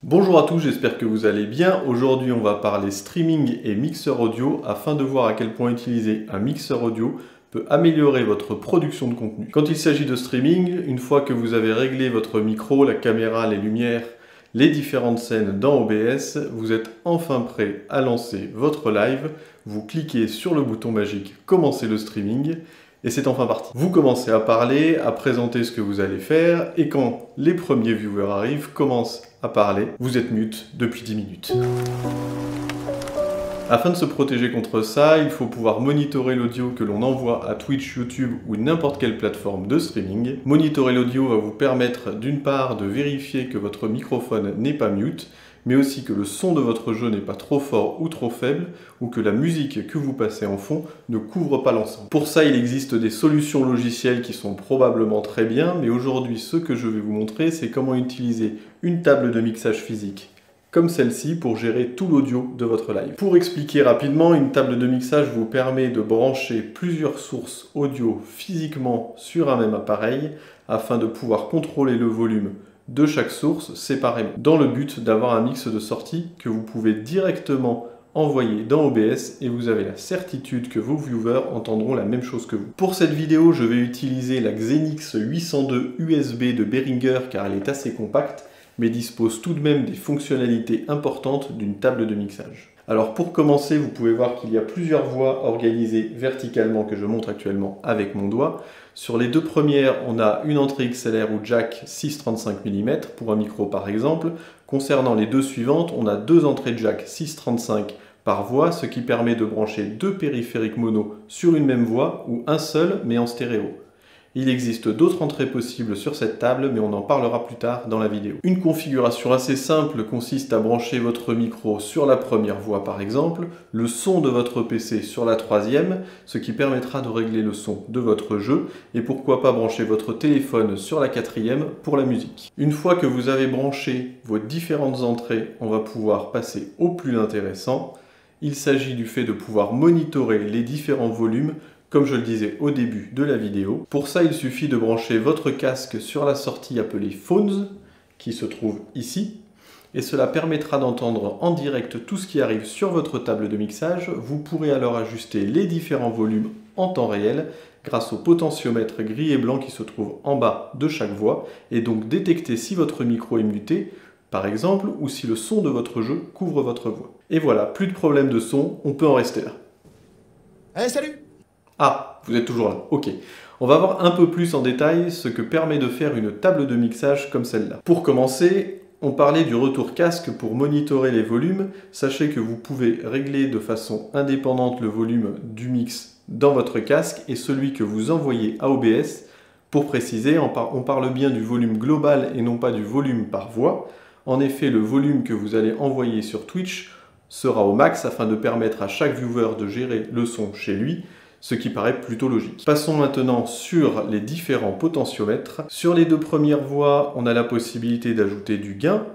Bonjour à tous, j'espère que vous allez bien. Aujourd'hui, on va parler streaming et mixeur audio afin de voir à quel point utiliser un mixeur audio peut améliorer votre production de contenu. Quand il s'agit de streaming, une fois que vous avez réglé votre micro, la caméra, les lumières, les différentes scènes dans OBS, vous êtes enfin prêt à lancer votre live. Vous cliquez sur le bouton magique « Commencer le streaming » et c'est enfin parti. Vous commencez à parler, à présenter ce que vous allez faire, et quand les premiers viewers arrivent, commencent à parler, vous êtes mute depuis 10 minutes. Afin de se protéger contre ça, il faut pouvoir monitorer l'audio que l'on envoie à Twitch, YouTube ou n'importe quelle plateforme de streaming. Monitorer l'audio va vous permettre d'une part de vérifier que votre microphone n'est pas mute, mais aussi que le son de votre jeu n'est pas trop fort ou trop faible, ou que la musique que vous passez en fond ne couvre pas l'ensemble. Pour ça, il existe des solutions logicielles qui sont probablement très bien, mais aujourd'hui, ce que je vais vous montrer, c'est comment utiliser une table de mixage physique comme celle-ci pour gérer tout l'audio de votre live. Pour expliquer rapidement, une table de mixage vous permet de brancher plusieurs sources audio physiquement sur un même appareil afin de pouvoir contrôler le volume de chaque source séparément, dans le but d'avoir un mix de sortie que vous pouvez directement envoyer dans OBS et vous avez la certitude que vos viewers entendront la même chose que vous. Pour cette vidéo, je vais utiliser la Xenix 802 USB de Behringer car elle est assez compacte, mais dispose tout de même des fonctionnalités importantes d'une table de mixage. Alors pour commencer, vous pouvez voir qu'il y a plusieurs voies organisées verticalement que je montre actuellement avec mon doigt. Sur les deux premières, on a une entrée XLR ou jack 6,35 mm pour un micro par exemple. Concernant les deux suivantes, on a deux entrées jack 6,35 par voie, ce qui permet de brancher deux périphériques mono sur une même voie ou un seul mais en stéréo. Il existe d'autres entrées possibles sur cette table, mais on en parlera plus tard dans la vidéo. Une configuration assez simple consiste à brancher votre micro sur la première voie par exemple, le son de votre PC sur la troisième, ce qui permettra de régler le son de votre jeu, et pourquoi pas brancher votre téléphone sur la quatrième pour la musique. Une fois que vous avez branché vos différentes entrées, on va pouvoir passer au plus intéressant. Il s'agit du fait de pouvoir monitorer les différents volumes comme je le disais au début de la vidéo. Pour ça, il suffit de brancher votre casque sur la sortie appelée Phones, qui se trouve ici, et cela permettra d'entendre en direct tout ce qui arrive sur votre table de mixage. Vous pourrez alors ajuster les différents volumes en temps réel grâce au potentiomètre gris et blanc qui se trouve en bas de chaque voix, et donc détecter si votre micro est muté, par exemple, ou si le son de votre jeu couvre votre voix. Et voilà, plus de problème de son, on peut en rester là. Allez, salut! Ah, vous êtes toujours là, ok. On va voir un peu plus en détail ce que permet de faire une table de mixage comme celle-là. Pour commencer, on parlait du retour casque pour monitorer les volumes. Sachez que vous pouvez régler de façon indépendante le volume du mix dans votre casque et celui que vous envoyez à OBS. Pour préciser, on parle bien du volume global et non pas du volume par voix. En effet, le volume que vous allez envoyer sur Twitch sera au max afin de permettre à chaque viewer de gérer le son chez lui, ce qui paraît plutôt logique. Passons maintenant sur les différents potentiomètres. Sur les deux premières voies, on a la possibilité d'ajouter du gain.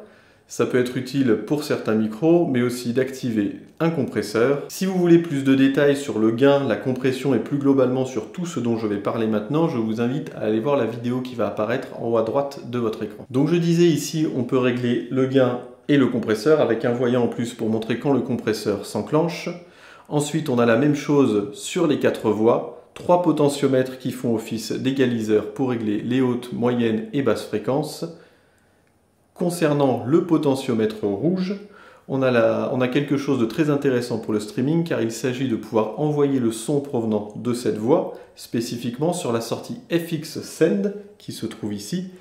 Ça peut être utile pour certains micros, mais aussi d'activer un compresseur. Si vous voulez plus de détails sur le gain, la compression et plus globalement sur tout ce dont je vais parler maintenant, je vous invite à aller voir la vidéo qui va apparaître en haut à droite de votre écran. Donc je disais ici, on peut régler le gain et le compresseur avec un voyant en plus pour montrer quand le compresseur s'enclenche. Ensuite, on a la même chose sur les quatre voies, trois potentiomètres qui font office d'égaliseur pour régler les hautes, moyennes et basses fréquences. Concernant le potentiomètre rouge, on a quelque chose de très intéressant pour le streaming car il s'agit de pouvoir envoyer le son provenant de cette voie, spécifiquement sur la sortie FX Send qui se trouve ici,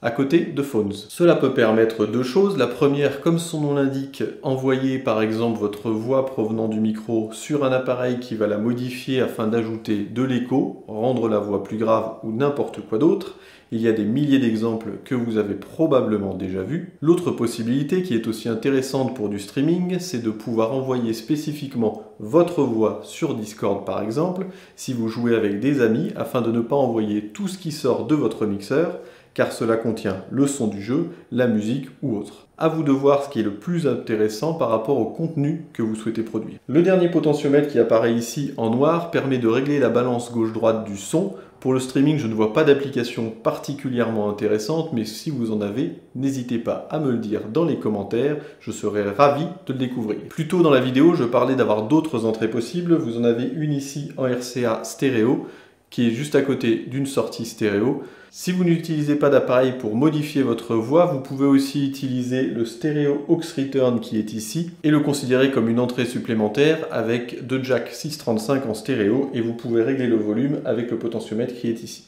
à côté de Phones. Cela peut permettre deux choses. La première, comme son nom l'indique, envoyer par exemple votre voix provenant du micro sur un appareil qui va la modifier afin d'ajouter de l'écho, rendre la voix plus grave ou n'importe quoi d'autre. Il y a des milliers d'exemples que vous avez probablement déjà vus. L'autre possibilité qui est aussi intéressante pour du streaming, c'est de pouvoir envoyer spécifiquement votre voix sur Discord par exemple, si vous jouez avec des amis, afin de ne pas envoyer tout ce qui sort de votre mixeur, car cela contient le son du jeu, la musique ou autre. À vous de voir ce qui est le plus intéressant par rapport au contenu que vous souhaitez produire. Le dernier potentiomètre qui apparaît ici en noir permet de régler la balance gauche-droite du son. Pour le streaming, je ne vois pas d'application particulièrement intéressante, mais si vous en avez, n'hésitez pas à me le dire dans les commentaires, je serai ravi de le découvrir. Plus tôt dans la vidéo, je parlais d'avoir d'autres entrées possibles, vous en avez une ici en RCA stéréo, qui est juste à côté d'une sortie stéréo. Si vous n'utilisez pas d'appareil pour modifier votre voix, vous pouvez aussi utiliser le stéréo aux return qui est ici et le considérer comme une entrée supplémentaire avec deux jacks 635 en stéréo et vous pouvez régler le volume avec le potentiomètre qui est ici.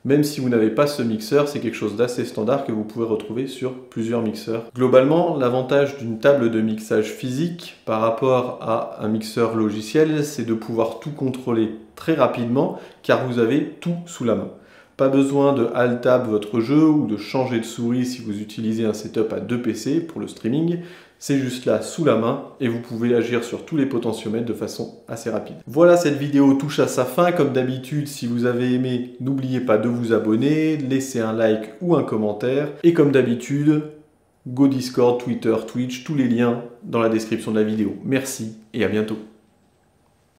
Même si vous n'avez pas ce mixeur, c'est quelque chose d'assez standard que vous pouvez retrouver sur plusieurs mixeurs. Globalement, l'avantage d'une table de mixage physique par rapport à un mixeur logiciel, c'est de pouvoir tout contrôler très rapidement car vous avez tout sous la main. Pas besoin de alt-tab votre jeu ou de changer de souris si vous utilisez un setup à 2 PC pour le streaming. C'est juste là sous la main et vous pouvez agir sur tous les potentiomètres de façon assez rapide. Voilà, cette vidéo touche à sa fin. Comme d'habitude, si vous avez aimé, n'oubliez pas de vous abonner, laisser un like ou un commentaire. Et comme d'habitude, go Discord, Twitter, Twitch, tous les liens dans la description de la vidéo. Merci et à bientôt.